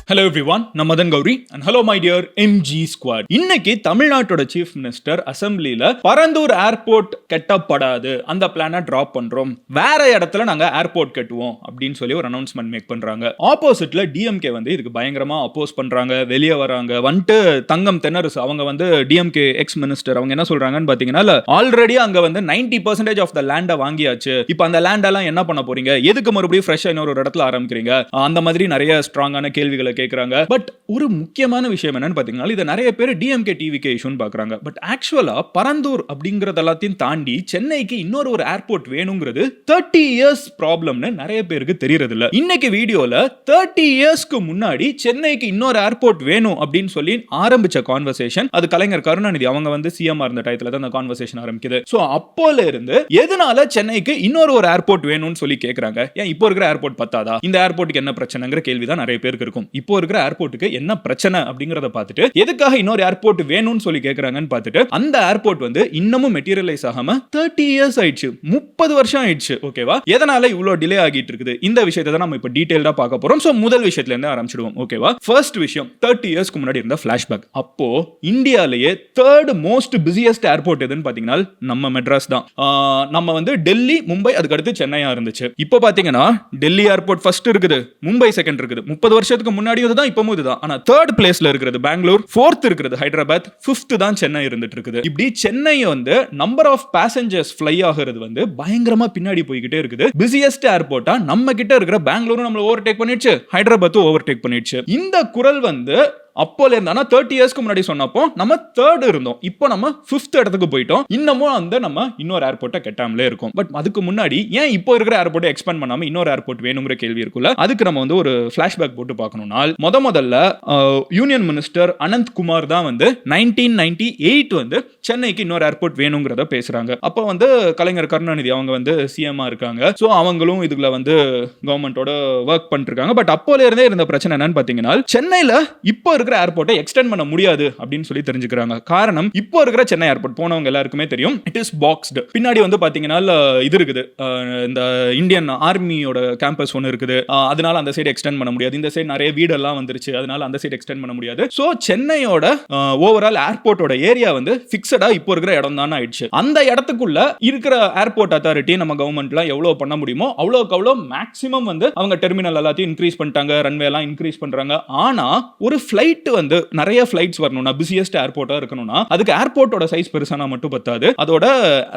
Hello everyone, நான் Madan Gowri and hello my dear MG squad. இன்னைக்கு தமிழ்நாட்டோட சீஃப் மினிஸ்டர் அசம்பிளில பரந்தூர் ஏர்போர்ட் கட்டப்படாது, அந்த பிளானை டிராப் பண்றோம், வேற இடத்துல நாங்க ஏர்போர்ட் கட்டுவோம் அப்படின்னு சொல்லி ஒரு அனௌன்ஸ்மெண்ட் மேக் பண்றாங்க. ஆப்போசிட்ல டிஎம்கே வந்து இதுக்கு பயங்கரமா அப்போஸ் பண்றாங்க, வெளியே வராங்க. வந்துட்டு தங்கம் தென்னரசு அவங்க வந்து டிஎம்கே எக்ஸ் மினிஸ்டர், அவங்க என்ன சொல்றாங்கன்னு பாத்தீங்கன்னா, ஆல்ரெடி அங்க வந்து 90% ஆஃப் த லேண்டை வாங்கியாச்சு, இப்போ அந்த லேண்டெல்லாம் என்ன பண்ண போறீங்க, எதுக்கு மறுபடியும் ஃப்ரெஷ்ஷா இன்னொரு இடத்துல ஆரம்பிக்கிறீங்க, அந்த மாதிரி நிறைய ஸ்ட்ராங்கான கேள்விகளை கேக்குறாங்க. பட் ஒரு முக்கியமான விஷயம் என்னன்னு பாத்தீங்கன்னா, இத நிறைய பேர் டிஎம்கே டிவிகே இஷ்யூன்னு பாக்குறாங்க. பட் ஆக்சுவலா பரந்தூர் அப்படிங்கறது எல்லாத்தையும் தாண்டி சென்னைக்கு இன்னொரு ஒரு ஏர்போர்ட் வேணுங்கிறது 30 இயர்ஸ் ப்ராப்ளம்னு நிறைய பேருக்கு தெரியறது இல்ல. இன்னைக்கு வீடியோல 30 இயர்ஸ்க்கு முன்னாடி சென்னைக்கு இன்னொரு ஏர்போர்ட் வேணும் அப்படின்னு சொல்லி ஆரம்பிச்ச கான்வர்சேஷன், அது கலைஞர் கருணாநிதி அவங்க வந்து சிஎம் இருந்த டைத்துல தான் அந்த கான்வர்சேஷன் ஆரம்பிக்குது. சோ அப்போல இருந்து எதனால சென்னைக்கு இன்னொரு ஒரு ஏர்போர்ட் வேணும்னு சொல்லி கேக்குறாங்க. ஏன் இப்போ இருக்கிற ஏர்போர்ட் பத்தாதா, இந்த ஏர்போர்ட்டுக்கு என்ன பிரச்சனைங்கிற கேள்விதான் நிறைய பேருக்கு இருக்கும். இப்போ இருக்கிற ஏர்போர்ட்டுக்கு என்ன பிரச்சனை அப்படிங்கறத பார்த்துட்டு எதுக்காக இன்னொரு ஏர்போர்ட் வேணும்னு சொல்லி கேக்குறாங்கன்னு பார்த்துட்டு அந்த ஏர்போர்ட் வந்து இன்னமும் மெட்டீரியலைஸ் ஆகாம 30 இயர்ஸ் ஆயிடுச்சு, 30 வருஷம் ஆயிடுச்சு. ஓகேவா, எதனால இவ்வளவு டிலே ஆகிட்டு இருக்குது, இந்த விஷயத்தை தான் நம்ம இப்ப டீடைலா பார்க்க போறோம். சோ முதல் விஷயத்துல இருந்து ஆரம்பிச்சிடுவோம். ஓகேவா, ஃபர்ஸ்ட் விஷயம் 30 இயர்ஸ்க்கு முன்னாடி இருந்த ஃபிளாஷ்பேக். அப்போ இந்தியாலயே தேர்ட் மோஸ்ட் பிஸியஸ்ட் ஏர்போர்ட் எதுன்னு பாத்தீங்கன்னா நம்ம மெட்ராஸ் தான். நம்ம வந்து டெல்லி, மும்பை, அதுக்கு அடுத்து சென்னையா இருந்துச்சு. இப்போ பாத்தீங்கன்னா டெல்லி ஏர்போர்ட் ஃபர்ஸ்ட் இருக்குது, மும்பை செகண்ட் இருக்குது. 30 வருஷத்துக்கு முன்னாடி இதுதான், இப்பவும் இதுதான். ஆனா தேர்ட் பிளேஸ்ல இருக்கிறது பெங்களூர், ஃபோர்த் இருக்கிறது ஹைதராபாத், ஃபிஃப்த் தான் சென்னை இருந்துட்டு இருக்குது. இப்படி சென்னை வந்து நம்பர் ஆஃப் பேசஞ்சர்ஸ் ஃப்ளை ஆகிறது வந்து பயங்கரமா பின்னாடி போய்கிட்டே இருக்குது. பிஸியஸ்ட் ஏர்போர்ட்டா நம்ம கிட்ட இருக்கிற பெங்களூரும் நம்மள ஓவர்டேக் பண்ணிடுச்சு, ஹைதராபாத்தும் ஓவர்டேக் பண்ணிடுச்சு. இந்த குரல் வந்து அப்போல இருந்தா 30 இயர்ஸ்க்கு முன்னாடி சொன்னப்போ நம்ம தேர்ட் இருந்தோம், இப்போ நம்ம ஃபிஃப்த் இடத்துக்கு போயிட்டோம். இன்னமும் அந்த நம்ம இன்னொரு ஏர்போர்ட்டை கட்டாமலே இருக்கும். பட் அதுக்கு முன்னாடி ஏன் இப்போ இருக்கிற ஏர்போர்ட்டை எக்ஸ்பேண்ட் பண்ணாம இன்னொரு ஏர்போர்ட் வேணுங்கிற கேள்வி இருக்குல்ல, அதுக்கு நம்ம வந்து ஒரு ஃபிளாஷ்பேக் போட்டு பார்க்கணும்னா, முதல்ல யூனியன் மினிஸ்டர் அனந்த் குமார் தான் வந்து 1998 வந்து சென்னைக்கு இன்னொரு ஏர்போர்ட் வேணுங்கிறத பேசுறாங்க. அப்போ வந்து கலைஞர் கருணாநிதி அவங்க வந்து சிஎம் இருக்காங்க. ஸோ அவங்களும் இதுல வந்து கவர்மெண்டோட ஒர்க் பண்ணிட்டு இருக்காங்க. பட் அப்போல இருந்தே இருந்த பிரச்சனை என்னன்னு பாத்தீங்கன்னா, சென்னையில இப்போ இருக்கிற ஏர்போர்ட்டை எக்ஸ்டெண்ட் பண்ண முடியாது அப்படின்னு சொல்லி தெரிஞ்சுக்கிறாங்க. காரணம், இப்போ இருக்கிற சென்னை ஏர்போர்ட் போனவங்க எல்லாருக்குமே தெரியும், இட் இஸ் பாக்ஸ்டு. பின்னாடி வந்து பாத்தீங்கன்னா இது இருக்குது, இந்த இந்தியன் ஆர்மியோட கேம்பஸ் ஒன்று இருக்குது, அதனால அந்த சைடு எக்ஸ்டெண்ட் பண்ண முடியாது. இந்த சைடு நிறைய வீடெல்லாம் வந்துருச்சு, அதனால அந்த சைடு எக்ஸ்டெண்ட் பண்ண முடியாது. ஸோ சென்னையோட ஓவரால் ஏர்போர்ட்டோட ஏரியா வந்து ஃபிக்ஸடா இப்போ இருக்கிற இடம் தான் ஆயிடுச்சு. அந்த இடத்துக்குள்ள இருக்கிற ஏர்போர்ட் அத்தாரிட்டி நம்ம கவர்மெண்ட்லாம் எவ்வளவு பண்ண முடியுமோ அவ்வளோக்கு அவ்வளோ மேக்ஸிமம் வந்து அவங்க டெர்மினல் எல்லாத்தையும் இன்க்ரீஸ் பண்ணிட்டாங்க, ரன்வே எல்லாம் இன்க்ரீஸ் பண்றாங்க. ஆனா ஒரு ஃபிளைட் வந்து நிறைய ஃபிளைட்ஸ் வரணும்னா, பிஸியஸ்ட் ஏர்போர்ட்டா இருக்கணும்னா, அதுக்கு ஏர்போர்ட்டோட சைஸ் பெருசானா மட்டும் பத்தாது, அதோட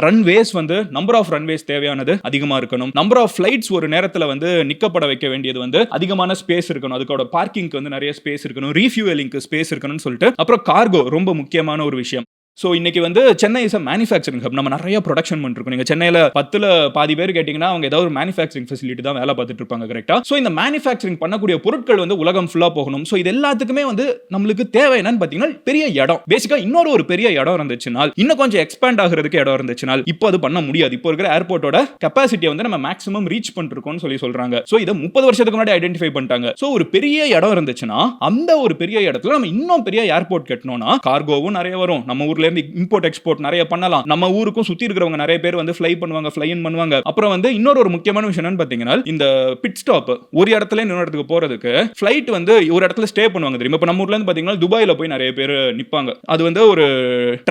ரன்வேஸ் வந்து நம்பர் ஆஃப் ரன்வேஸ் தேவையானது அதிகமா இருக்கணும். நம்பர் ஆஃப் ஃபிளைட்ஸ் ஒரு நேரத்துல வந்து நிக்கப்பட வைக்க வேண்டியது வந்து அதிகமான ஸ்பேஸ் இருக்கணும், அதுக்கோட பார்க்கிங்க்கு வந்து நிறைய ஸ்பேஸ் இருக்கணும், ரீஃபியூவலிங்க்கு ஸ்பேஸ் இருக்கணும்னு சொல்லிட்டு. அப்புறம் கார்கோ ரொம்ப முக்கியமான ஒரு விஷயம். ஸோ இன்னைக்கு வந்து Chennai is a manufacturing hub. நம்ம நிறைய ப்ரொடக்ஷன் பண்ணிருக்கோம். நீங்கள் சென்னையில் 10ல் பாதி பேர் கேட்டிங்கன்னா அவங்க ஏதாவது ஒரு மேனுஃபேக்சரிங் ஃபெசிலிட்டி தான் வேலை பார்த்துட்டு இருப்பாங்க, கரெக்டாக. ஸோ இந்த மேனுஃபேக்சரிங் பண்ணக்கூடிய பொருட்கள் வந்து உலகம் ஃபுல்லாக போகணும். ஸோ இது எல்லாத்துக்குமே வந்து நம்மளுக்கு தேவை என்னன்னு பார்த்தீங்கன்னா பெரிய இடம். பேசிக்காக இன்னொரு ஒரு பெரிய இடம் இருந்துச்சுனால், இன்னும் கொஞ்சம் எக்ஸ்பேண்ட் ஆகிறதுக்கு இடம் இருந்துச்சுனால், இப்போ அது பண்ண முடியாது. இப்போ இருக்கிற ஏர்போர்ட்டோட கெப்பாசிட்டியை வந்து நம்ம மேக்ஸிமம் ரீச் பண்ணிருக்கோம்னு சொல்லி சொல்றாங்க. ஸோ இதை 30 வருஷத்துக்கு முன்னாடி ஐடென்டிஃபை பண்ணிட்டாங்க. ஸோ ஒரு பெரிய இடம் இருந்துச்சுன்னா அந்த ஒரு பெரிய இடத்துல நம்ம இன்னும் பெரிய ஏர்போர்ட் கட்டணும்னா கார்கோவும் நிறைய வரும், நம்ம ஊர்ல இருந்து இம்போர்ட் எக்ஸ்போர்ட் நிறைய பண்ணலாம், நம்ம ஊருக்கும் சுத்தி இருக்கிறவங்க நிறைய பேர் வந்து ஃப்ளை பண்ணுவாங்க, ஃப்ளை இன் பண்ணுவாங்க. அப்புறம் வந்து இன்னொரு ஒரு முக்கியமான விஷயம் என்னன்னு பாத்தீங்கன்னா, இந்த பிட் ஸ்டாப் ஒரு இடத்துல இன்னொரு இடத்துக்கு போறதுக்கு ஃப்ளைட் வந்து ஒரு இடத்துல ஸ்டே பண்ணுவாங்க தெரியுமா. இப்போ நம்ம ஊர்ல இருந்து பாத்தீங்கன்னா துபாயில போய் நிறைய பேர் நிப்பாங்க, அது வந்து ஒரு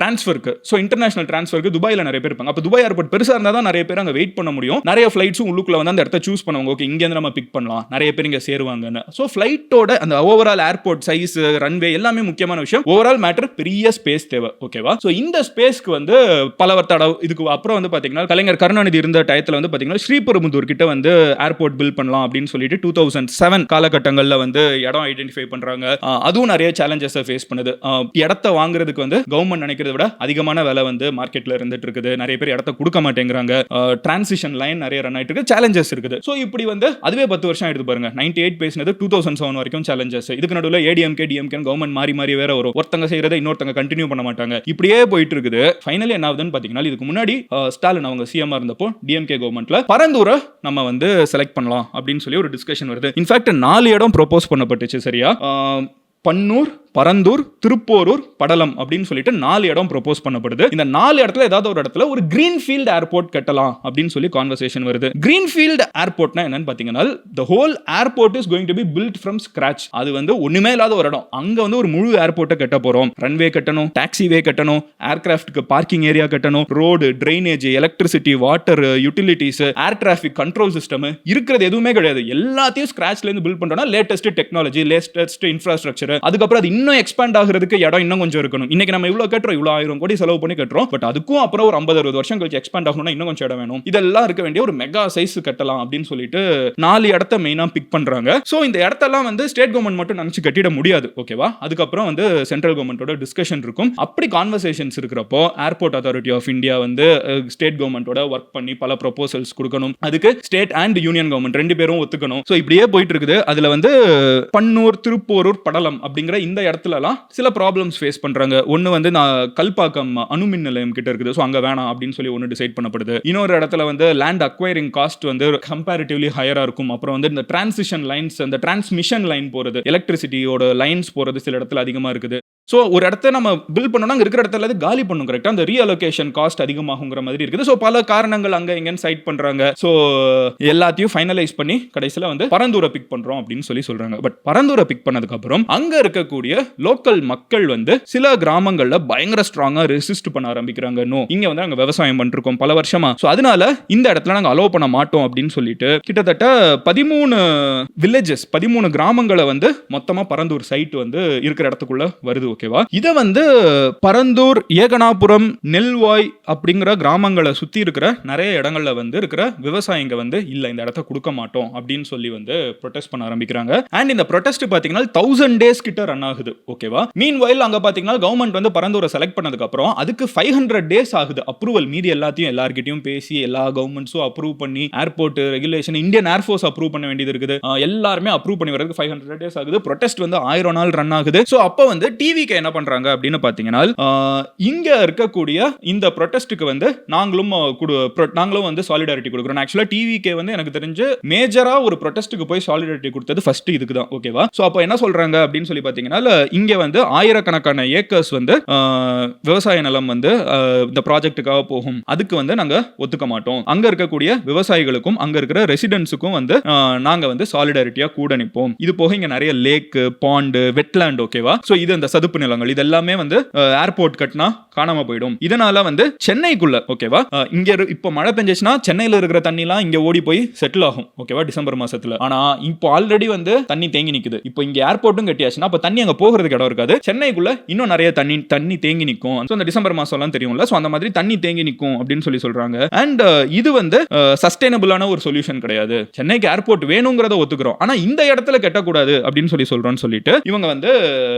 டிரான்ஸ்ஃபருக்கு. ஸோ இன்டர்நேஷனல் டிரான்ஸ்ஃபருக்கு துபாயில நிறைய பேர் இருப்பாங்க. அப்போ துபாய் ஏர்போர்ட் பெருசா இருந்தா தான் நிறைய பேர் அங்க வெயிட் பண்ண முடியும். நிறைய ஃப்ளைட்ஸும் உள்ளுக்குள்ள வந்து அந்த இடத்த சூஸ் பண்ணுவாங்க, ஓகே இங்க இருந்து நம்ம பிக் பண்ணலாம், நிறைய பேர் இங்க சேருவாங்கன்னு. ஸோ ஃப்ளைட்டோட அந்த ஓவரால் ஏர்போர்ட் சைஸ், ரன்வே எல்லாமே முக்கியமான விஷயம். ஓவரால் மேட்டர் பெரிய ஸ்பேஸ் தேவை, ஓகேவா. ஸோ இந்த ஸ்பேஸ்க்கு வந்து பல தடவை இதுக்கு அப்புறம் வந்து பாத்தீங்கன்னா கலைஞர் கருணாநிதி இருந்த டயத்துல வந்து பாத்தீங்கன்னா ஸ்ரீபெரும்புதூர் கிட்ட வந்து ஏர்போர்ட் பில்ட் பண்ணலாம் அப்படின்னு சொல்லிட்டு 2007 காலகட்டங்கள்ல வந்து இடம் ஐடென்டிஃபை பண்றாங்க. அதுவும் நிறைய சேலஞ்சஸ் ஃபேஸ் பண்ணுது. இடத்தை வாங்குறதுக்கு வந்து கவர்மெண்ட் நினைக்கிறத விட அதிகமான விலை வந்து மார்க்கெட்ல இருந்துட்டு இருக்குது. நிறைய பேர் இடத்தை கொடுக்க மாட்டேங்கிறாங்க. டிரான்சிஷன் லைன் நிறைய ரன் ஆயிட்டு இருக்கு, சேலஞ்சஸ் இருக்குது. ஸோ இப்படி வந்து அதுவே 10 வருஷம் ஆயிடுது பாருங்க. 98 பேசினது 2007 வரைக்கும் சேலஞ்சஸ். இதுக்கு நடுவில் ஏடிஎம்கே டிஎம்கே கவர்மெண்ட் மாறி மாறி வேற வரும், ஒருத்தங்க செய்யறதை இன்னொருத்தங்க கண்டினியூ பண்ண மாட்டாங்க. இப்படியே போயிட்டு இருக்குது. ஃபைனலி என்ன ஆகுதுன்னு பாத்தீங்கன்னா, இதுக்கு முன்னாடி ஸ்டாலின் அவங்க சிஎம் இருந்தப்போ டிஎம்கே கவர்மெண்ட்ல பரந்தூரை நம்ம வந்து செலக்ட் பண்ணலாம் அப்படின்னு சொல்லி ஒரு டிஸ்கஷன் வருது. இன்ஃபேக்ட் 4 இடம் ப்ரோபோஸ் பண்ணப்பட்டுச்சு, சரியா. பன்னூர், பரந்தூர், திருப்போரூர், படலம் அப்படின்னு சொல்லிட்டு 4 இடம் ப்ரோபோஸ் பண்ணப்படுது. இந்த 4 இடத்துல ஏதாவது ஒரு இடத்துல ஒரு கிரீன்ஃபீல்ட் ஏர்போர்ட் கட்டலாம் அப்படின்னு சொல்லி கான்வர்சேஷன் வருது. கிரீன்ஃபீல்ட் ஏர்போர்ட்னா என்னன்னு பாத்தீங்கன்னா the whole airport is going to be built from scratch. அது வந்து ஒண்ணுமே இல்லாத ஒரு இடம். அங்க வந்து ஒரு முழு ஏர்போர்ட்டை கட்ட போறோம். ரன்வே கட்டணும், டாக்ஸிவே கட்டணும், ஏர்கிராஃப்ட்க்கு பார்க்கிங் ஏரியா கட்டணும், road, drainage, electricity, water, utilities, air traffic control system இருக்கிறது எதுவுமே கிடையாது. எல்லாத்தையும் ஸ்கிராச்ல இருந்து பில்ட் பண்றோம்னா லேட்டஸ்ட் டெக்னாலஜி, லேட்டஸ்ட் இன்ஃப்ராஸ்ட்ரக்சர். அதுக்கப்புறம் அது இன்னும் எக்ஸ்பேண்ட் ஆகிறதுக்கு இடம் இன்னும் கொஞ்சம் இருக்கணும். இன்னைக்கு நம்ம இவ்வளவு கட்டுறோம், இவ்வளவு 1000 கோடி செலவு பண்ணி கட்டுறோம். பட் அதுக்கும் அப்புறம் ஒரு 50-60 வருஷம் கழிச்சு எக்ஸ்பேண்ட் ஆகணும்னா இன்னும் கொஞ்சம் இடம் வேணும். இதெல்லாம் இருக்க வேண்டிய ஒரு மெகா சைஸ் கட்டலாம் அப்படின்னு சொல்லிட்டு 4 இடத்த மெயினா பிக் பண்றாங்க. சோ இந்த இடத்தெல்லாம் வந்து ஸ்டேட் கவர்மெண்ட் மட்டும் நினைச்சு கட்டிட முடியாது. ஓகேவா? அதுக்கப்புறம் வந்து சென்ட்ரல் கவர்மெண்டோட டிஸ்கஷன் இருக்கும். அப்படி கான்வர்சேஷன்ஸ் இருக்கிறப்போ ஏர்போர்ட் அத்தாரிட்டி ஆஃப் இந்தியா வந்து ஸ்டேட் கவர்மெண்டோட ஒர்க் பண்ணி பல ப்ரொபோசல்ஸ் கொடுக்கணும். அதுக்கு ஸ்டேட் அண்ட் யூனியன் கவர்மெண்ட் 2 பேரும் ஒத்துக்கணும். சோ இப்படியே போயிட்டு இருக்குது. அதுல வந்து பன்னூர், திருப்போரூர், படலம் அப்படிங்கிற இந்த இடத்துலலாம் சில ப்ராப்ளம்ஸ் ஃபேஸ் பண்றாங்க. ஒன்னு வந்து கல்பாக்கம் அணுமின் நிலையம் கிட்ட இருக்குது. சோ அங்க வேணாம் அப்படின்னு சொல்லி ஒன்னு டிசைட் பண்ணப்படுது. இன்னொரு இடத்துல வந்து லேண்ட் அக்வயரிங் காஸ்ட் வந்து கம்பேரிட்டிவ்லி ஹையரா இருக்கும். அப்புறம் வந்து இந்த டிரான்சிஷன் லைன்ஸ், அந்த டிரான்ஸ்மிஷன் லைன் போறது, எலக்ட்ரிசிட்டியோட லைன்ஸ் போறது சில இடத்துல அதிகமா இருக்குது. ஸோ ஒரு இடத்த நம்ம பில்ட் பண்ணோம்னா அங்கே இருக்கிற இடத்துல காலி பண்ணும். கரெக்டாக அந்த ரீஅலோகேஷன் காஸ்ட் அதிகமாகுங்கிற மாதிரி இருக்குது. ஸோ பல காரணங்கள் அங்கே எங்கன்னு சைட் பண்ணுறாங்க. ஸோ எல்லாத்தையும் ஃபைனலைஸ் பண்ணி கடைசியில் வந்து பரந்தூரை பிக் பண்ணுறோம் அப்படின்னு சொல்லி சொல்கிறாங்க. பட் பரந்தூரை பிக் பண்ணதுக்கப்புறம் அங்கே இருக்கக்கூடிய லோக்கல் மக்கள் வந்து சில கிராமங்களில் பயங்கர ஸ்ட்ராங்காக ரெசிஸ்ட் பண்ண ஆரம்பிக்கிறாங்க. நோ, இங்கே வந்து நாங்கள் விவசாயம் பண்ணிருக்கோம் பல வருஷமா. ஸோ அதனால இந்த இடத்துல நாங்கள் அலோவ் பண்ண மாட்டோம் அப்படின்னு சொல்லிட்டு கிட்டத்தட்ட 13 வில்லேஜஸ், 13 கிராமங்களை வந்து மொத்தமாக பரந்தூர் சைட் வந்து இருக்கிற இடத்துக்குள்ள வருது. ஓகேவா? இத வந்து பரந்தூர், ஏகனாபுரம், நெல்வாய் அப்படிங்கிற கிராமங்களை சுத்தி இருக்கிற நிறைய இடங்கள்ல வந்து இருக்கிற விவசாயிங்க வந்து இல்ல இந்த இடத்த கொடுக்க மாட்டோம் அப்படின்னு சொல்லி வந்து ப்ரொடெஸ்ட் பண்ண ஆரம்பிக்கிறாங்க. அண்ட் இந்த ப்ரொடெஸ்ட் பாத்தீங்கன்னா 1000 டேஸ் கிட்ட ரன் ஆகுது. ஓகேவா? மீன்வைல் அங்க பாத்தீங்கன்னா கவர்மெண்ட் வந்து பரந்தூரை செலக்ட் பண்ணதுக்கு அப்புறம் அதுக்கு 500 டேஸ் ஆகுது அப்ரூவல். மீதி எல்லாத்தையும் எல்லார்கிட்டயும் பேசி எல்லா கவர்மெண்ட்ஸும் அப்ரூவ் பண்ணி airport regulation, Indian air force approve பண்ண வேண்டியது இருக்குது. எல்லாருமே அப்ரூவ் பண்ணி வரதுக்கு 500 டேஸ் ஆகுது. ப்ரொடெஸ்ட் வந்து 1000 நாள் ரன் ஆகுது. சோ அப்ப வந்து டிவி என்ன பண்றாங்க அப்படின்னு பாத்தீங்கன்னா இங்க இருக்கக்கூடிய இந்த ப்ரொடெஸ்டுக்கு வந்து நாங்களும் வந்து சாலிடாரிட்டி கொடுக்கிறோம். ஆக்சுவலா டிவிகே வந்து எனக்கு தெரிஞ்சு மேஜரா ஒரு ப்ரொடெஸ்டுக்கு போய் சாலிடாரிட்டி கொடுத்தது ஃபர்ஸ்ட் இதுக்கு தான். ஓகேவா? சோ அப்ப என்ன சொல்றாங்க அப்படின்னு சொல்லி பாத்தீங்கன்னா இங்க வந்து ஆயிரக்கணக்கான ஏக்கர்ஸ் வந்து விவசாய நிலம் வந்து இந்த ப்ராஜெக்ட்டுக்காக போகும். அதுக்கு வந்து நாங்க ஒத்துக்க மாட்டோம். அங்க இருக்கக்கூடிய விவசாயிகளுக்கும் அங்க இருக்கிற ரெசிடென்ட்ஸுக்கும் வந்து நாங்க வந்து சாலிடாரிட்டியா கூட நிற்போம். இது போக இங்க நிறைய லேக், பாண்ட், வெட்லேண்ட். ஓகேவா? சோ இது அந்த சதுப்பு நிலங்கள் இதெல்லாமே வந்து ஏர்போர்ட் கட்டினா காணாம போயிடும். இதனால வந்து சென்னைக்குள்ள, ஓகேவா, இங்க இப்ப மழை பெஞ்சிச்சுன்னா சென்னையில இருக்கிற தண்ணி எல்லாம் இங்க ஓடி போய் செட்டில் ஆகும். ஓகேவா? டிசம்பர் மாசத்துல. ஆனா இப்போ ஆல்ரெடி வந்து தண்ணி தேங்கி நிக்குது. இப்போ இங்க ஏர்போர்ட்டும் கட்டியாச்சுன்னா அப்ப தண்ணி அங்க போகிறதுக்கு இடம் இருக்காது. சென்னைக்குள்ள இன்னும் நிறைய தண்ணி தேங்கி நிக்கும். சோ அந்த டிசம்பர் மாசம் எல்லாம் தெரியும்ல. சோ அந்த மாதிரி தண்ணி தேங்கி நிக்கும் அப்படின்னு சொல்லி சொல்றாங்க. அண்ட் இது வந்து சஸ்டைனபிளான ஒரு சொல்யூஷன் கிடையாது. சென்னைக்கு ஏர்போர்ட் வேணுங்கிறத ஒத்துக்கிறோம். ஆனா இந்த இடத்துல கட்டக்கூடாது அப்படின்னு சொல்றோம்னு சொல்லிட்டு இவங்க வந்து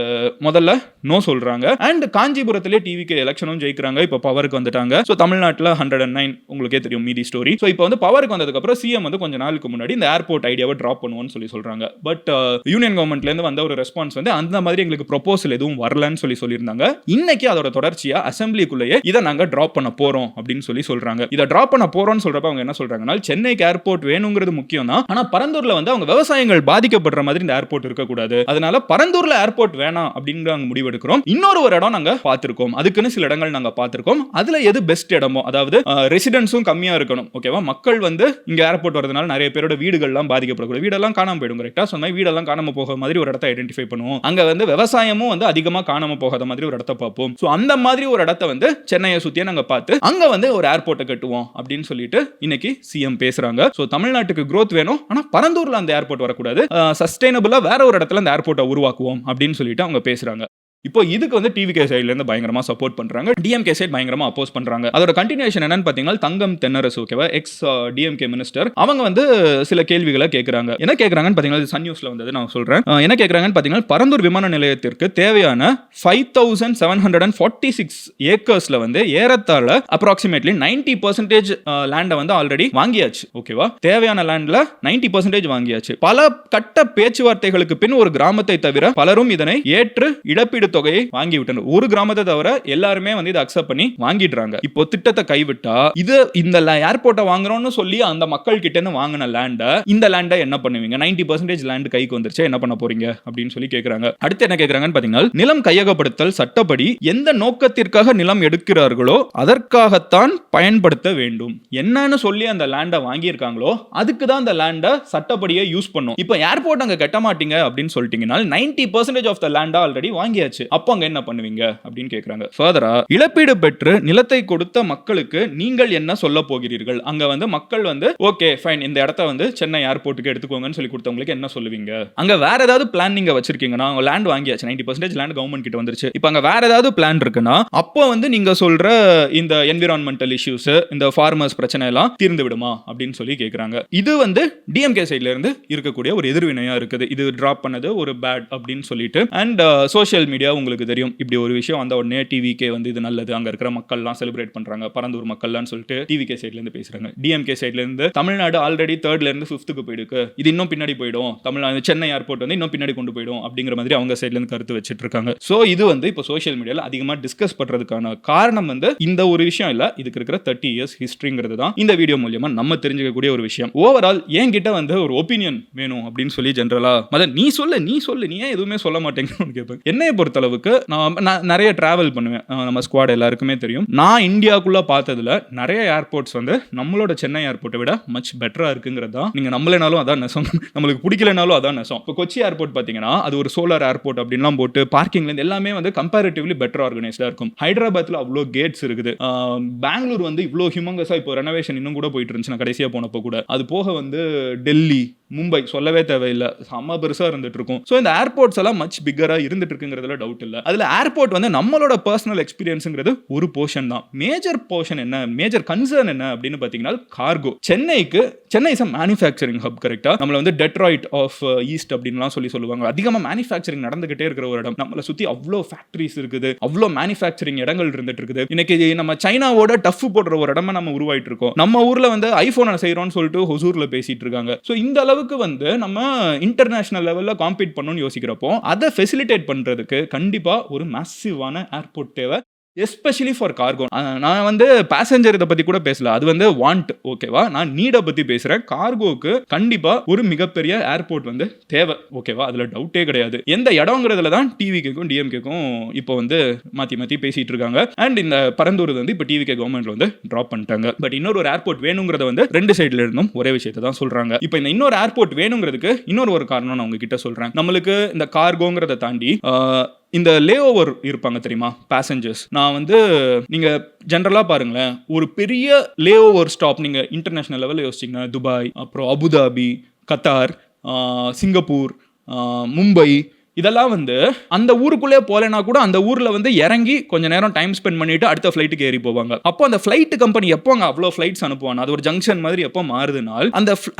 முதல்ல நோ சொல்றாங்க. அண்ட் காஞ்சிபுரத்திலே டிவிக்கு எலெக்ஷனும் ஜெயிக்கிறாங்க. இப்போ பவருக்கு வந்துட்டாங்க. சோ தமிழ்நாட்டுல 109 உங்களுக்கே தெரியும் மீதி ஸ்டோரி. சோ இப்போ வந்து பவருக்கு வந்ததுக்கு அப்புறம் சிஎம் வந்து கொஞ்ச நாளுக்கு முன்னாடி இந்த ஏர்போர்ட் ஐடியாவை டிராப் பண்ணுவோம்னு சொல்லி சொல்றாங்க. பட் யூனியன் கவர்மெண்ட்ல இருந்து வந்த ஒரு ரெஸ்பான்ஸ் வந்து அந்த மாதிரி எங்களுக்கு ப்ரொபோசல் எதுவும் வரலன்னு சொல்லியிருந்தாங்க. இன்னைக்கு அதோட தொடர்ச்சியா அசெம்பிளிக்குள்ளேயே இதை நாங்க டிராப் பண்ண போறோம் அப்படின்னு சொல்றாங்க. இதை டிராப் பண்ண போறோம்னு சொல்றப்ப அவங்க என்ன சொல்றாங்கன்னா சென்னைக்கு ஏர்போர்ட் வேணுங்கிறது முக்கியம் தான். ஆனா பரந்தூர்ல வந்து அவங்க விவசாயங்கள் பாதிக்கப்படுற மாதிரி இந்த ஏர்போர்ட் இருக்கக்கூடாது. அதனால பரந்தூர்ல ஏர்போர்ட் வேணாம் அப்படிங்கிற முடிவெடுக்கிறோம். இன்னொரு இடம் நாங்க பார்த்திருக்கோம். அதுக்குன்னு சில இடங்கள் நாங்க பார்த்திருக்கோம். அதுல எது பெஸ்ட் இடமோ, அதாவது ரெசிடென்ட்ஸும் கம்மியா இருக்கணும். ஓகேவா? மக்கள் வந்து இங்க ஏர்போர்ட் வரதுனால நிறைய பேரோட வீடுகள்லாம் பாதிக்கப்படக்கூடாது. வீடெல்லாம் காணாம போயிடும். கரெக்டா சொன்னா வீடெல்லாம் காணாம போக மாதிரி ஒரு இடத்தை ஐடென்டிஃபை பண்ணுவோம். அங்க வந்து விவசாயமும் வந்து அதிகமா காணாம போகாத மாதிரி ஒரு இடத்தை பார்ப்போம். சோ அந்த மாதிரி ஒரு இடத்தை வந்து சென்னையை சுத்தியே நாங்க பார்த்து அங்க வந்து ஒரு ஏர்போர்ட்டை கட்டுவோம் அப்படின்னு சொல்லிட்டு இன்னைக்கு சிஎம் பேசுறாங்க. சோ தமிழ்நாட்டுக்கு growth வேணும். ஆனா பரந்தூர்ல அந்த ஏர்போர்ட் வரக்கூடாது. சஸ்டைனபிளா வேற ஒரு இடத்துல அந்த ஏர்போர்ட்டை உருவாக்குவோம் அப்படின்னு சொல்லிட்டு அவங்க பேசுறாங்க. இப்போ இதுக்கு வந்து டிவிகே சைடுல இருந்து பயங்கரமா சப்போர்ட் பண்றாங்க. டிஎம்கே சைடு பயங்கரமா அப்போஸ் பண்றாங்க. அதோட கண்டினியூஷன் என்னன்னு பாத்தீங்கன்னா தங்கம் தென்னரசு, ஓகேவா, எக்ஸ் டிஎம்கே மினிஸ்டர், அவங்க வந்து சில கேள்விகளை கேட்கறாங்க. என்ன கேட்கறாங்கன்னு பாத்தீங்கன்னா சன் நியூஸ்ல வந்தது, நான் சொல்றேன். என்ன கேட்கறாங்கன்னு பாத்தீங்கன்னா பரந்தூர் விமான நிலையத்திற்கு தேவையான 5746 ஏக்கர்ஸ்ல வந்து ஏறத்தாழ அப்ராக்சிமேட்லி 90% லேண்டை வந்து ஆல்ரெடி வாங்கியாச்சு. ஓகேவா? தேவையான லேண்ட்ல 90% வாங்கியாச்சு. பல கட்ட பேச்சுவார்த்தைகளுக்கு பின் ஒரு கிராமத்தை தவிர பலரும் இதனை ஏற்று இழப்பீடு தொகையை வாங்கி விட்டனர். ஒரு கிராமத்தை தவிர எல்லாருமே வந்து இதை அக்செப்ட் பண்ணி வாங்கிடுறாங்க. இப்போ திட்டத்தை கைவிட்டா இது இந்த ஏர்போர்ட்டை வாங்குறோம்னு சொல்லி அந்த மக்கள் கிட்ட இருந்து வாங்கின லேண்ட இந்த லேண்ட என்ன பண்ணுவீங்க? 90% லேண்ட் கைக்கு வந்துருச்சு, என்ன பண்ண போறீங்க அப்படின்னு சொல்லி கேக்குறாங்க. அடுத்து என்ன கேக்குறாங்கன்னு பாத்தீங்கன்னா, நிலம் கையகப்படுத்தல் சட்டப்படி எந்த நோக்கத்திற்காக நிலம் எடுக்கிறார்களோ அதற்காகத்தான் பயன்படுத்த வேண்டும். என்னன்னு சொல்லி அந்த லேண்ட வாங்கி இருக்காங்களோ அதுக்கு தான் அந்த லேண்ட சட்டப்படியே யூஸ் பண்ணும். இப்போ ஏர்போர்ட் அங்க கட்ட மாட்டீங்க அப்படின்னு சொல்லிட்டீங்கன்னா 90% ஆஃப் த லேண்ட் ஆல்ரெடி வாங்கியாச்சு. அப்போ அங்க என்ன பண்ணுவீங்க அப்படின்னு கேக்குறாங்க. ஃபர்தரா, இழப்பீடு பெற்று நிலத்தை கொடுத்த மக்களுக்கு நீங்கள் என்ன சொல்ல போகிறீர்கள்? அங்க வந்து மக்கள் வந்து ஓகே ஃபைன், இந்த இடத்த வந்து சென்னை ஏர்போர்ட்டுக்கு எடுத்துக்கோங்கன்னு சொல்லி கொடுத்தவங்களுக்கு என்ன சொல்லுவீங்க? அங்க வேற ஏதாவது பிளான் நீங்க வச்சிருக்கீங்கன்னா, லேண்ட் வாங்கியாச்சு, 90% லேண்ட் கவர்மெண்ட் கிட்ட வந்துருச்சு, இப்போ அங்க வேற ஏதாவது பிளான் இருக்குன்னா அப்போ வந்து நீங்க சொல்ற இந்த என்விரான்மெண்டல் இஷ்யூஸ், இந்த ஃபார்மர்ஸ் பிரச்சனை எல்லாம் தீர்ந்து விடுமா அப்படின்னு சொல்லி கேக்குறாங்க. இது வந்து டிஎம்கே சைடுல இருந்து இருக்கக்கூடிய ஒரு எதிர்வினையா இருக்குது. இது டிராப் பண்ணது ஒரு பேட் அப்படின்னு சொல்லிட்டு. அண்ட் சோஷியல் மீடியா உங்களுக்கு தெரியும், இப்படி ஒரு விஷயம் வந்த உடனே டிவிகே வந்து இது நல்லது, அங்க இருக்கிற மக்கள்லாம் செலிப்ரேட் பண்றாங்க, பரந்தூர் மக்கள்லாம் சொல்லிட்டு டிவிகே சைடுல இருந்து பேசுறாங்க. டிஎம்கே சைடுல இருந்து தமிழ்நாடு ஆல்ரெடி 3rd ல இருந்து 5th போயிடுக்கு, இது இன்னும் பின்னாடி போயிடும், தமிழ்நாடு சென்னை ஏர்போர்ட் வந்து இன்னும் பின்னாடி கொண்டு போயிடும் அப்படிங்கிற மாதிரி அவங்க சைடுல இருந்து கருத்து வச்சிட்டு இருக்காங்க. சோ இது வந்து இப்போ சோஷியல் மீடியால அதிகமா டிஸ்கஸ் பண்றதுக்கான காரணம் வந்து இந்த ஒரு விஷயம் இல்ல, இதுக்கு இருக்கிற 30 இயர்ஸ் ஹிஸ்டரிங்கிறது தான் இந்த வீடியோ மூலமா நம்ம தெரிஞ்சுக்கக்கூடிய ஒரு விஷயம். ஓவரால் என்கிட்ட வந்து ஒரு ஒப்பீனியன் வேணும் அப்படின்னு சொல்லி ஜெனரலா மதன் நீ சொல்லு நீ ஏன் எதுவுமே சொல்ல மாட்டேங்கன்னு கேட்பேன். என்னைய பொறுத்த அளவுக்கு நான் நிறைய டிராவல் பண்ணுவேன், நம்ம ஸ்குவாட் எல்லாருக்குமே தெரியும். நான் இந்தியாக்குள்ள பார்த்ததுல நிறைய ஏர்போர்ட்ஸ் வந்து நம்மளோட சென்னை ஏர்போர்ட்டை விட மச் பெட்டரா இருக்குங்கிறது தான். நீங்க நம்பலனாலும் அதான் நெசம், நம்மளுக்கு பிடிக்கலனாலும் அதான் நெசம். இப்போ கொச்சி ஏர்போர்ட் பாத்தீங்கன்னா அது ஒரு சோலார் ஏர்போர்ட் அப்படின்லாம் போட்டு பார்க்கிங்ல இருந்து எல்லாமே வந்து கம்பேரிட்டிவ்லி பெட்டர் ஆர்கனைஸ்டா இருக்கும். ஹைதராபாத்ல அவ்வளோ கேட்ஸ் இருக்குது, பெங்களூர் வந்து இவ்வளோ ஹியூமங்கஸா இப்போ ரெனோவேஷன் இன்னும் கூட போயிட்டு இருந்துச்சு, நான் கடைசியா போனப்போ கூட. அது போக வந்து டெல்லி, மும்பை சொல்லவே தேவையில்லை, செம்ம பெருசா இருந்துட்டு இருக்கும். ஸோ இந்த ஏர்போர்ட்ஸ் எல்லாம் மச் பிக்கரா இருந்துட்டு இருக்குங்கிறதுல டவுட் இல்லை. அதுல ஏர்போர்ட் வந்து நம்மளோட பர்சனல் எக்ஸ்பீரியன்ஸ்ங்கிறது ஒரு போர்ஷன் தான். மேஜர் போர்ஷன் என்ன, மேஜர் கன்சர்ன் என்ன அப்படின்னு பார்த்தீங்கன்னா cargo. Chennai is a manufacturing hub, கரெக்டா? நம்மள வந்து டெட்ராய்ட் ஆஃப் ஈஸ்ட் அப்படின்லாம் சொல்லுவாங்க. அதிகமாக மேனுஃபேக்சரிங் நடந்துகிட்டே இருக்கிற ஒரு இடம். நம்மளை சுற்றி அவ்வளோ ஃபேக்டரிஸ் இருக்குது, அவ்வளோ மேனுஃபேக்சரிங் இடங்கள் இருந்துட்டு இருக்குது. இன்னைக்கு நம்ம சைனாவோட டஃப் போடுற ஒரு இடமா நம்ம உருவாயிட்டு இருக்கோம். நம்ம ஊர்ல வந்து ஐபோனை செய்யறோம்னு சொல்லிட்டு ஹொசூர்ல பேசிட்டு இருக்காங்க. ஸோ இந்த அளவுக்கு வந்து நம்ம இன்டர்நேஷனல் லெவலில் காம்பீட் பண்ணணும்னு யோசிக்கிறப்போ அதை ஃபெசிலிட்டேட் பண்றதுக்கு கண்டிப்பா ஒரு மேசிவான ஏர்போர்ட் தேவை, எஸ்பெஷலி ஃபார் கார்கோ. நான் வந்து பேசஞ்சர் இதை பத்தி கூட பேசல, அது வந்து வாண்ட், ஓகேவா? நான் நீடை பத்தி பேசுறேன். கார்கோக்கு கண்டிப்பா ஒரு மிகப்பெரிய ஏர்போர்ட் வந்து தேவை, ஓகேவா? அதுல டவுட்டே கிடையாது. எந்த இடங்கிறதுல தான் டிவிகேக்கும் டிஎம்கேக்கும் இப்போ வந்து மாத்தி பேசிட்டு இருக்காங்க. அண்ட் இந்த பரந்தூர் வந்து இப்போ டிவிகே கவர்மெண்ட்ல வந்து டிராப் பண்ணிட்டாங்க. பட் இன்னொரு ஒரு ஏர்போர்ட் வேணுங்கிறத வந்து ரெண்டு சைடுல இருந்தும் ஒரே விஷயத்தை தான் சொல்றாங்க. இப்போ இந்த இன்னொரு ஏர்போர்ட் வேணுங்கிறதுக்கு இன்னொரு காரணம் நான் உங்ககிட்ட சொல்றேன். நம்மளுக்கு இந்த கார்கோங்கிறத தாண்டி இந்த லே ஓவர் இருப்பாங்க தெரியுமா, பேசஞ்சர்ஸ். நான் வந்து நீங்க ஜென்ரலா பாருங்களேன், ஒரு பெரிய லே ஓவர் ஸ்டாப் நீங்க இன்டர்நேஷனல் லெவலில் யோசிச்சிங்கன்னா துபாய், அப்புறம் அபுதாபி, கத்தார், சிங்கப்பூர், மும்பை, இதெல்லாம் வந்து அந்த ஊருக்குள்ளே போலனா கூட அந்த ஊர்ல வந்து இறங்கி கொஞ்ச நேரம் டைம் ஸ்பெண்ட் பண்ணிட்டு அடுத்த ஃபிளைட்டுக்கு ஏறி போவாங்க. அப்போ அந்த ஃபிளைட் கம்பெனி எப்போ அங்கே அவ்வளோ ஃபிளைட்ஸ் அனுப்புவாங்க, அது ஒரு ஜங்ஷன் மாதிரி எப்போ மாறுதுனால்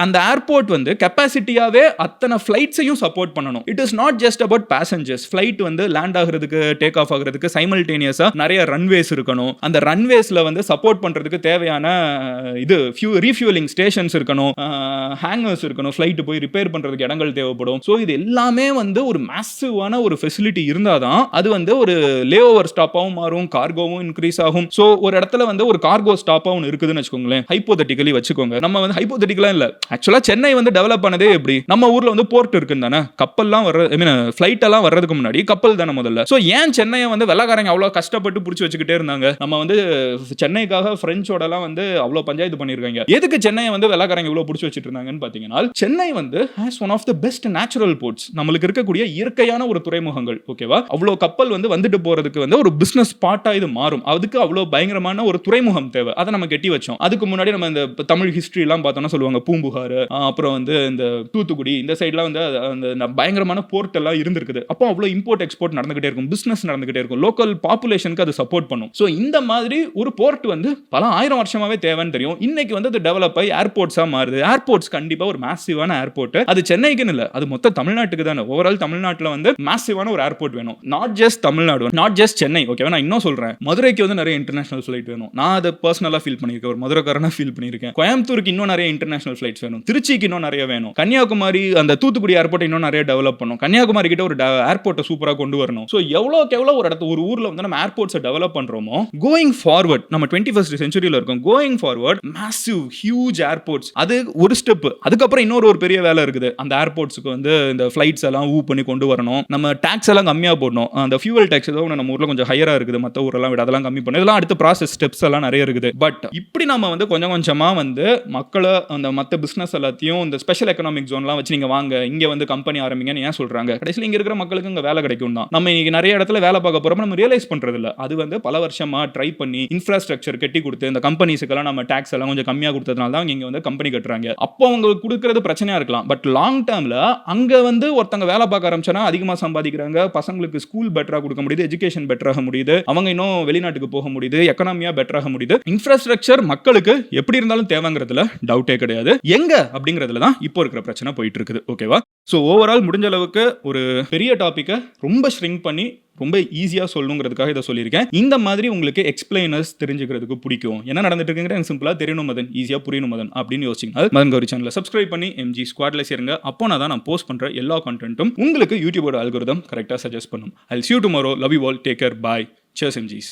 அந்த ஏர்போர்ட் வந்து கெப்பாசிட்டியாவே அத்தனை ஃபிளைட்ஸையும் சப்போர்ட் பண்ணணும். It is not just about passengers. Flight வந்து லேண்ட் ஆகிறதுக்கு, டேக் ஆஃப் ஆகிறதுக்கு சைமல்டேனியஸா நிறைய ரன்வேஸ் இருக்கணும். அந்த ரன்வேஸ்ல வந்து சப்போர்ட் பண்றதுக்கு தேவையான இது ரீஃபியூலிங் ஸ்டேஷன்ஸ் இருக்கணும், ஹேங்கர்ஸ் இருக்கணும், ஃபிளைட் போய் ரிப்பேர் பண்றதுக்கு இடங்கள் தேவைப்படும். ஸோ இது எல்லாமே வந்து ஒரு மேசிவான ஒரு ஃபெசிலிட்டி இருந்தாதான் அது வந்து ஒரு லே ஓவர் ஸ்டாப்பாகவும் மாறும், கார்கோவும் இன்க்ரீஸ் ஆகும். ஸோ ஒரு இடத்துல வந்து ஒரு கார்கோ ஸ்டாப்பாகவும் இருக்குதுன்னு வச்சுக்கோங்களேன், ஹைப்போதெட்டிக்கலி வச்சுக்கோங்க. நம்ம வந்து ஹைப்போதெட்டிக்கலா இல்ல, ஆக்சுவலா சென்னை வந்து டெவலப் ஆனதே எப்படி, நம்ம ஊர்ல வந்து போர்ட் இருக்குன்னு தானே, கப்பல்லாம் வர்ற, ஐ மீன் ஃபிளைட் எல்லாம் வர்றதுக்கு முன்னாடி கப்பல் தானே முதல்ல. ஸோ ஏன் சென்னையை வந்து வெள்ளக்காரங்க அவ்வளோ கஷ்டப்பட்டு பிடிச்சி வச்சுக்கிட்டே இருந்தாங்க? நம்ம வந்து சென்னைக்காக பிரெஞ்சோட எல்லாம் வந்து அவ்வளோ பஞ்சாயத்து பண்ணியிருக்காங்க. எதுக்கு சென்னையை வந்து வெள்ளக்காரங்க இவ்வளோ பிடிச்சி வச்சுட்டு இருந்தாங்கன்னு பார்த்தீங்கன்னா, சென்னை வந்து has one of the best natural ports. நம்மளுக்கு இருக்கக்கூடிய இயற்கையான ஒரு துறைமுகங்கள், ஓகேவா? அவ்வளோ கப்பல் வந்து வந்துட்டு போறதுக்கு வந்து ஒரு பிசினஸ் ஸ்பாட்டா இது மாறும். அதுக்கு அவ்வளோ பயங்கரமான ஒரு துறைமுகம் தேவை. அதை நம்ம கட்டி வச்சோம். அதுக்கு முன்னாடி நம்ம இந்த தமிழ் ஹிஸ்டரி எல்லாம் பார்த்தோம்னா சொல்லுவாங்க பூம்புகார், அப்புறம் வந்து இந்த தூத்துக்குடி, இந்த சைட்லாம் வந்து அந்த பயங்கரமான போர்ட் எல்லாம் இருந்திருக்குது. அப்போ அவ்வளோ இம்போர்ட் எக்ஸ்போர்ட் நடந்துகிட்டே இருக்கும், பிசினஸ் நடந்துகிட்டே இருக்கும், லோக்கல் பாப்புலேஷனுக்கு அது சப்போர்ட் பண்ணும். ஸோ இந்த மாதிரி ஒரு போர்ட் வந்து பல ஆயிரம் வருஷமாவே தேவைன்னு தெரியும். இன்னைக்கு வந்து அது டெவலப் ஆகி ஏர்போர்ட்ஸா மாறுது. ஏர்போர்ட்ஸ் கண்டிப்பா ஒரு மேசிவான ஏர்போர்ட். அது சென்னைக்குன்னு இல்லை, அது மொத்த தமிழ்நாட்டுக்கு தானே. ஓவரால் தமிழ்நாட்டில் தமிழ்நாட்டில் வந்து மேசிவான ஒரு ஏர்போர்ட் வேணும். Not just Tamil Nadu, not just Chennai. ஓகேவா, நான் இன்னும் சொல்றேன், மதுரைக்கு வந்து நிறைய இன்டர்நேஷனல் ஃபிளைட் வேணும். நான் அதை பர்சனலா ஃபீல் பண்ணியிருக்கேன், ஒரு மதுரைக்காரனா ஃபீல் பண்ணியிருக்கேன். கோயம்புத்தூருக்கு இன்னும் நிறைய இன்டர்நேஷனல் ஃபிளைட்ஸ் வேணும். திருச்சிக்கு இன்னும் நிறைய வேணும். கன்னியாகுமரி அந்த தூத்துக்குடி ஏர்போர்ட் இன்னும் நிறைய டெவலப் பண்ணும். கன்னியாகுமரி கிட்ட ஒரு ஏர்போர்ட்டை சூப்பராக கொண்டு வரணும். ஸோ எவ்வளோக்கு எவ்வளோ ஒரு ஊர்ல வந்து நம்ம ஏர்போர்ட்ஸை டெவலப் பண்றோமோ, கோயிங் ஃபார்வர்ட் நம்ம 21st செஞ்சுரியில் இருக்கோம். Going forward massive huge airports, அது ஒரு ஸ்டெப். அதுக்கப்புறம் இன்னொரு பெரிய வேலை இருக்குது. அந்த ஏர்போர்ட்ஸ்க்கு வந்து இந்த ஃபிளைட்ஸ் எல்லாம் பண்ணி கொண்டு வரணும். நம்ம டாக்ஸ் எல்லாம் கம்மியாக போடணும். அந்த ஃபியூவல் டாக்ஸ் ஏதோ நம்ம ஊர்ல கொஞ்சம் ஹையரா இருக்குது, மற்ற ஊரெல்லாம் விட அதெல்லாம் கம்மி பண்ணணும். இதெல்லாம் அடுத்த ப்ராசஸ் ஸ்டெப்ஸ் எல்லாம் நிறைய இருக்குது. பட் இப்படி நம்ம வந்து கொஞ்சம் கொஞ்சமா வந்து மக்களை அந்த மற்ற பிசினஸ் எல்லாத்தையும் இந்த ஸ்பெஷல் எக்கனாமிக் ஜோன்லாம் வச்சு நீங்க வாங்க, இங்க வந்து கம்பெனி ஆரம்பிங்கன்னு ஏன் சொல்றாங்க? கடைசியில் இங்க இருக்கிற மக்களுக்கு இங்க வேலை கிடைக்கும் தான். நம்ம இன்னைக்கு நிறைய இடத்துல வேலை பார்க்க போறோம், நம்ம ரியலைஸ் பண்றது இல்ல. அது வந்து பல வருஷமா ட்ரை பண்ணி இன்ஃப்ராஸ்ட்ரக்சர் கட்டி கொடுத்து இந்த கம்பெனிஸ்க்கெல்லாம் நம்ம டாக்ஸ் எல்லாம் கொஞ்சம் கம்மியா கொடுத்ததுனால தான் இங்க வந்து கம்பெனி கட்டுறாங்க. அப்போ அவங்க கொடுக்கறது பிரச்சனையா இருக்கலாம். பட் லாங் டேர்ம்ல அங்க வந்து ஒருத்தங்க வேலை பார்க்க ஆரம்பிச்சா அதிகமா சம்பாதிக்கிறாங்க, பசங்களுக்கு ஸ்கூல் பெட்டரா கொடுக்க முடியுது, எஜுகேஷன் பெட்டராக முடியுது, அவங்க இன்னும் வெளிநாட்டுக்கு போக முடியுது, எக்கனாமியா பெட்டராக முடியுது. இன்ஃப்ராஸ்ட்ரக்சர் மக்களுக்கு எப்படி இருந்தாலும் தேவைங்கிறதுல டவுட்டே கிடையாது. எங்க அப்படிங்கிறதுல தான் இப்போ இருக்கிற பிரச்சனை போயிட்டு இருக்குது. ஓகேவா? ஸோ ஓவரால் முடிஞ்ச அளவுக்கு ஒரு பெரிய டாப்பிக்கை ரொம்ப ஷ்ரிங்க் பண்ணி ரொம்ப ஈஸியாக சொல்லணுங்கிறதுக்காக இதை சொல்லியிருக்கேன். இந்த மாதிரி உங்களுக்கு எக்ஸ்பிளைனர்ஸ் தெரிஞ்சுக்கிறதுக்கு பிடிக்கும், என்ன நடந்துட்டு இருக்குங்கிற எனக்கு சிம்பிளாக தெரியணும் மதன், ஈஸியாக புரியணும் மதன் அப்படின்னு யோசிச்சிங்கன்னா மதன் கௌரி சேனலை சப்ஸ்கிரைப் பண்ணி எம்ஜி ஸ்குவாட்ல சேருங்க. அப்போ நான் போஸ்ட் பண்ணுற எல்லா கண்டென்ட்டும் உங்களுக்கு யூடியூபோட அல்கோரிதம் கரெக்டாக சஜஸ்ட் பண்ணும். I will see you tomorrow. Love you all. Take care. Bye. Cheers MGs.